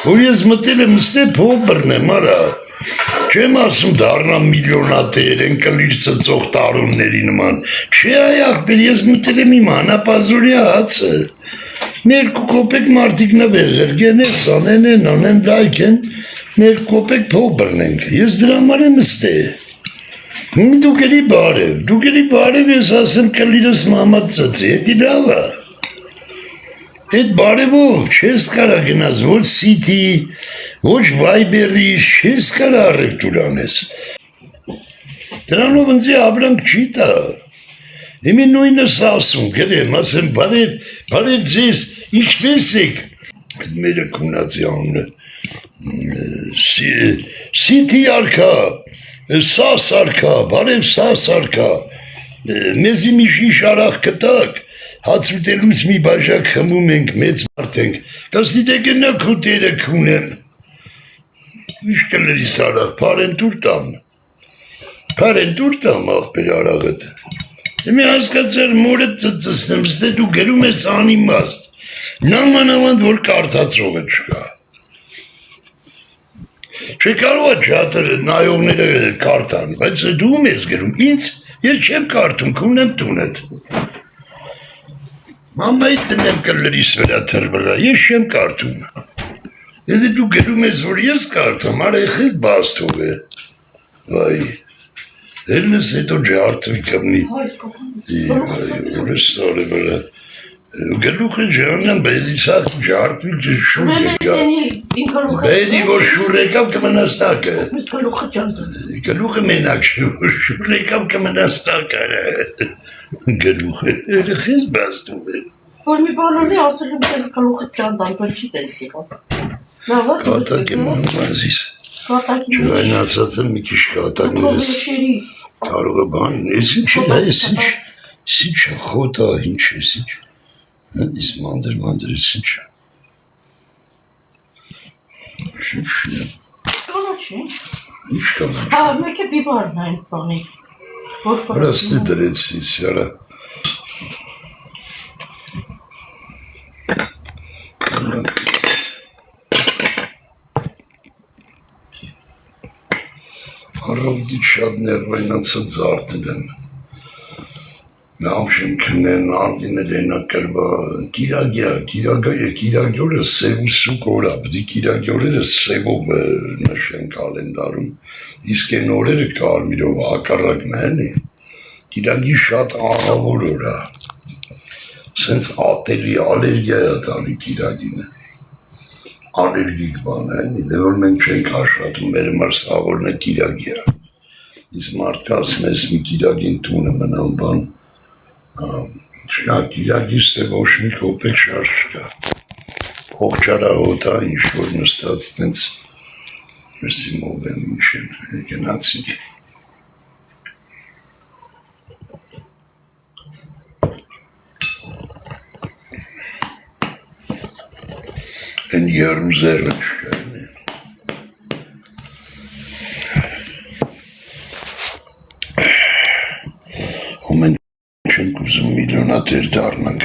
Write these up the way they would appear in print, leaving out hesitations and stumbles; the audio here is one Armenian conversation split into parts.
որ ես մտել եմ ստե փող բռնեմ, արա։ Չեմ ասում դառնամ միլիոնատեր, ընկլիր ծծող տարոնների նման։ Չէ, այ ախպեր, ես մտել եմ իմ անապազորյա հացը։ Մեր կոպեկ մարդիկ նվեր գենես անեն դայք են, մեր կոպեկ փող բռնենք։ Ես դրա համար եմ ստե։ Դուք էլի բարև ես ասեմ կլիրս մամատ ծծի, հետի լավ է։ Այդ բարևով չես կարա գնաս, ոչ սիթի, ոչ վայբերի, չես կարա առևտուր անես։ Դրանով ինձի ապրանք չի տա։ Իմի նույնս ասում, գրեմ, ասեմ, բարև ձեզ, ինչպես եք։ Մերը կունացի անունը, սիթի արկա, սաս արկա, բարև սաս արկա, մեզի մի շիշ արախ կտակ, հաց ուտելուց մի բաժակ խմում ենք, մեծ մարդ ենք, կստիտեք նա քուտերը քունեմ, ինչ կլրիս արախ, պարենտուր տամ աղբեր արաղըտ, եմի հասկացար մորդ ծծսնեմ, ստե դու գերում ես անիմաստ, նամանավանդ որ կարդացողը չկա, չէ կարող է չատր նայողները կարդան, բայց դու ես գերում, ինձ ես չեմ կարդում, քունեմ տունդ, մամայիդ տնեմ կլրիս վրա թրվրա, ես չեմ կարդում, եթե դու գերում ես, որ ես կարդամ, արեխիտ բաց թող է, վայ, հերնս հետո ջարդվի կմնի, որս սարը վրա, գլուխը ջանեմ, բեդի սաղ ջարդվի շուր եկավ, բեդի որ շուր եկավ կմնաս տակը, գլուխը մենակ շուր եկավ կմնաս տակը, գլուխը, երեխես բաց թող է, որ մի բանանի ասել եմ ես գլուխը ճանդան, բան չի տես եղավ, կատակ եմ անում ազիս, չայնացած եմ մի քիչ կատակներս, կարող է բան, ես ինչ է, ես ինչ է, խոտա, ինչ ես ինչ, Is mandır içince. Şimdi. Kalaçın. Hiç kalmamış. Ha, belki bir barnayın bana. Burası nedir etsiz yara. Araldı şadner baynatsın zartıdan. Նավշեմ քնեն արտիներեն ակրբա կիրագյորը սև ու սուկ օրա, բդի կիրագյորերը սևով նշեն կալենդարում, իսկ են օրերը կարմիրով ակարակն են, կիրագի շատ աղավոր օրա, սենց ատելի ալերգիա է տալի կիրագինը, ալերգիկ բան են, դե որ մենք չենք աշխատում, մեր մրսավորն է կիրագիա, իսկ մարդկասում ես մի կիրագին տունը մնան բան, Կիրագիս թե ոչ մի կոպեկ շարժ կա, հողջարաղոտ ինչ-որ նստած տենց մսիմով են ինչ են գնացինք։ Են երուզերը չկան են։ Ամեն չենք ուզում միլիոնատեր դառնանք,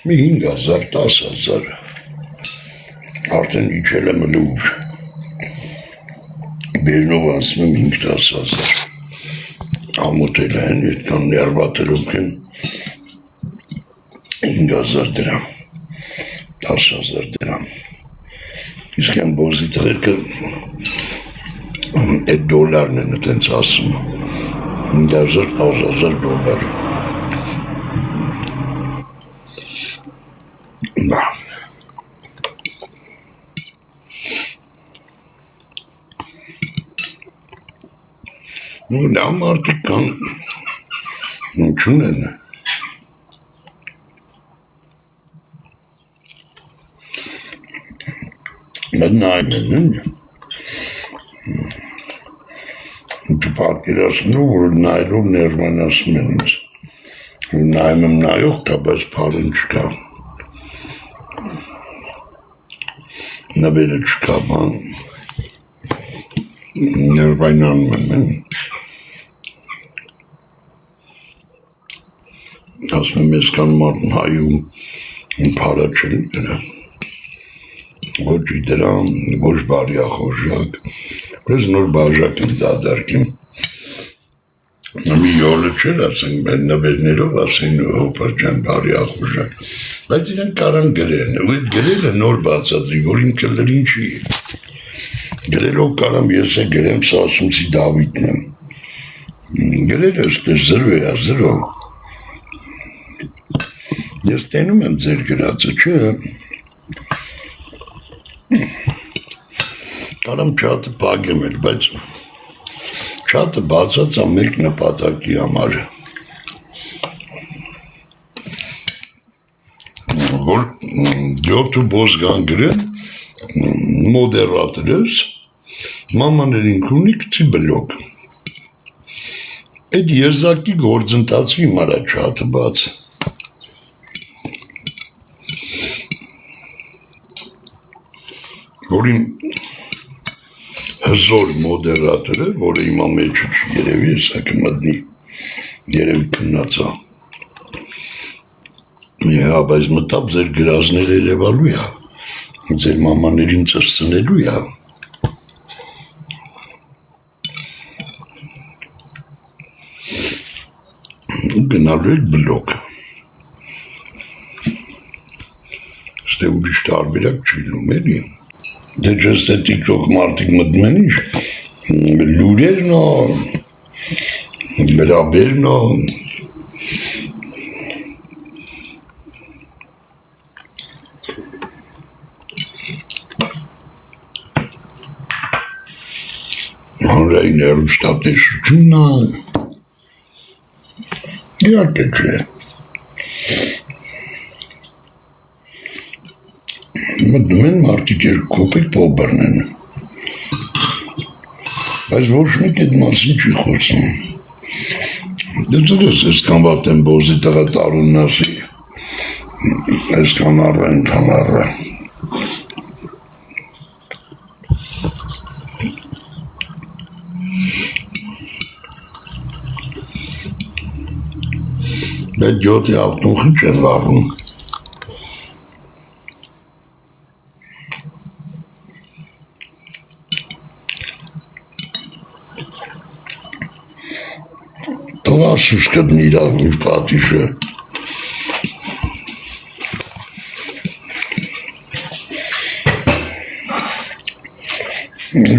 մի 5,000, 10,000, արդեն իջել եմ լուր, բերնով ասում եմ 5-10,000, ամոտել են, այդքան ներվատերով են 5,000 դրամ, 10,000 դրամ, իսկ են բոզի տղերքը այդ դոլարն են այդենց ասում, 5,000, 10,000 դոլար, Նա, նա մարդիկ կան, չունեն, նայում են, պատկերացնում, որ նայելով ներվանասում են ինձ, նայում եմ նայող կա, բայց պարեն չկա, նվերը չկա բան, ներվայնանում են, ասում եմ ես կան մարդն հայում, Փարաչել դրա։ Ոչ դրամ, ոչ բարյախորժակ։ Պես նոր բաժակ եմ դադարքին։ Մի յոլը չէր ասենք մեր նվերներով ասեն հոպար ջան բարյախորժակ։ Բայց իրեն կարան գրեն, ու այդ գրելը նոր բացատրի, որ ինքը լրին չի։ Գրելով կարամ ես է գրեմ Սասունցի Դավիթն եմ։ Գրելը ստեր զրո է, զրո։ Ես տենում եմ ձեր գրածը, չէ։ Կարամ չատը պագեմ էլ, բայց չատը բացած ամերք նպատակի համար։ Որ դյոտու բոզգան գրեն, մոդերատորս, մամաներին կունի կցի բլոկ։ Այդ եզակի գործընթացի հիմարա չատը բաց։ Որ իմ հզոր մոդերատորը, որը հիմա մեջը չի երևի, հեսա կմտնի, երևի կնացա։ Հա, բայց մտապ ձեր գրազները երևալու է, ձեր մամաներին ծրծնելու է։ Գնալու եք բլոկ։ Ստե ուրիշ տարբերակ չի լում էլի։ Դե ջստ է տիկտոք մարդիկ մտնում են ինչ, լուրերն ա, լրաբերն ա, հանրային հեռուստատեսությունն ա, իհարկե չէ։ Մտնում են մարդիկ կոպեկ փոխբերն են, բայց ոչ մեկ այդ մասին չի խոսում։ Դե դες այսքան վատ եմ բոզի տղա տարունն ասի, այսքան առը։ Բայց յոտի ավտունխի չեն վարում։ Տղասուս կտնի իրավուր պատիշը։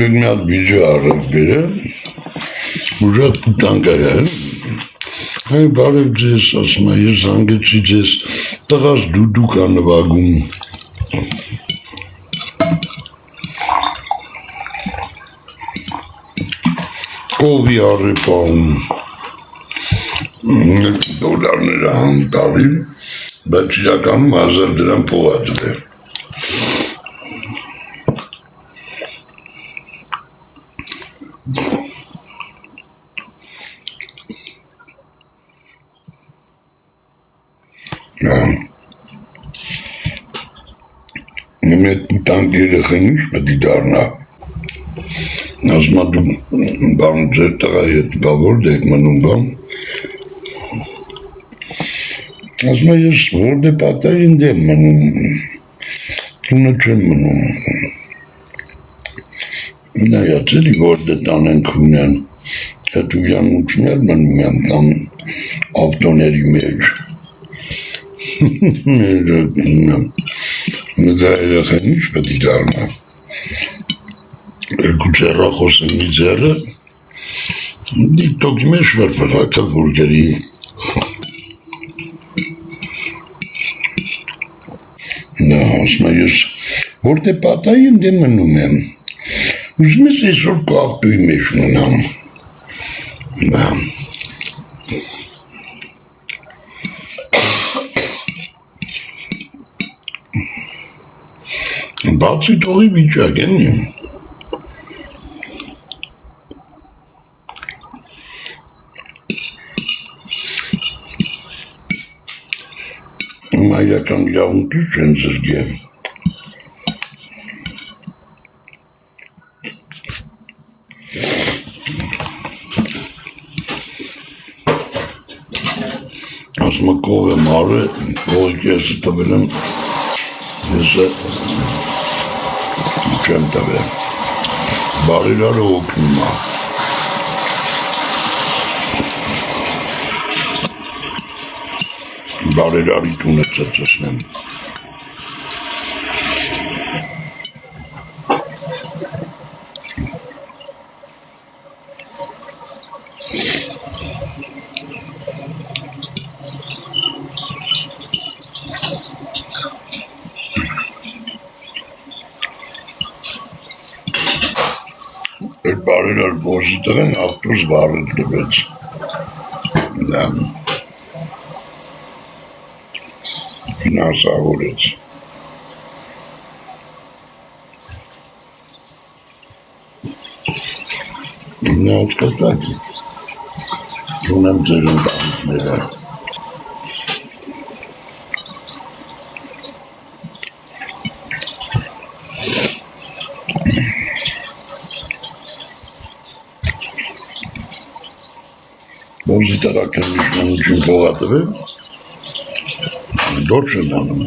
Լուկ մի հատ վիդեո առավ բերը, ուժատ պուտանգա է։ Հայ բարև ձեզ, ասում է, ես հանգեցի ձեզ, տղաս դուդուկ ա նվագում։ Կովի առեպահում, դոլարները հանտավի, բայց իրականում 1000 դրամ փողածր է։ Նմետ պուտանք երեխեն ինչ պետի դարնա։ Ասմա դու բան ձեր տղայի հետ բավոր դեք մնում բան։ Ասմա ես որդ է պատային դեմ մնում, տունը չեմ մնում։ Նայած էլի որդ է տանենք ունեն, հետ ույանություններ մնում եմ կամ ավտոների մեջ։ Դա երեխեն ինչ պետի դարնա։ Երկու ձեռախոս եմ մի ձեռը, դիկտոքի մեջ վրվրակը վուրգերի։ Նա ասում է ես, որդ է պատային դե մնում եմ, ուզում ես այսօր կաղտույի մեջ մնամ։ Նա բացի տողի վիճակ են իմ։ Մայրական իրավունքից չեն զրգեմ։ Ասում է կով եմ արը, Ողիկեսը տվել եմ, եսը չեմ տվել, բարերարը օգնում է, բարերարի տունը ծծսնեմ, Այդ բարերար բոզի տղեն ավտոս բարել տվեց, ֆինանսավորեց, նա ոտկատակ, ունեմ ձեր ընտանիքները, Բոզի տղա քննիչնություն փողատվել, դոր չեն անում,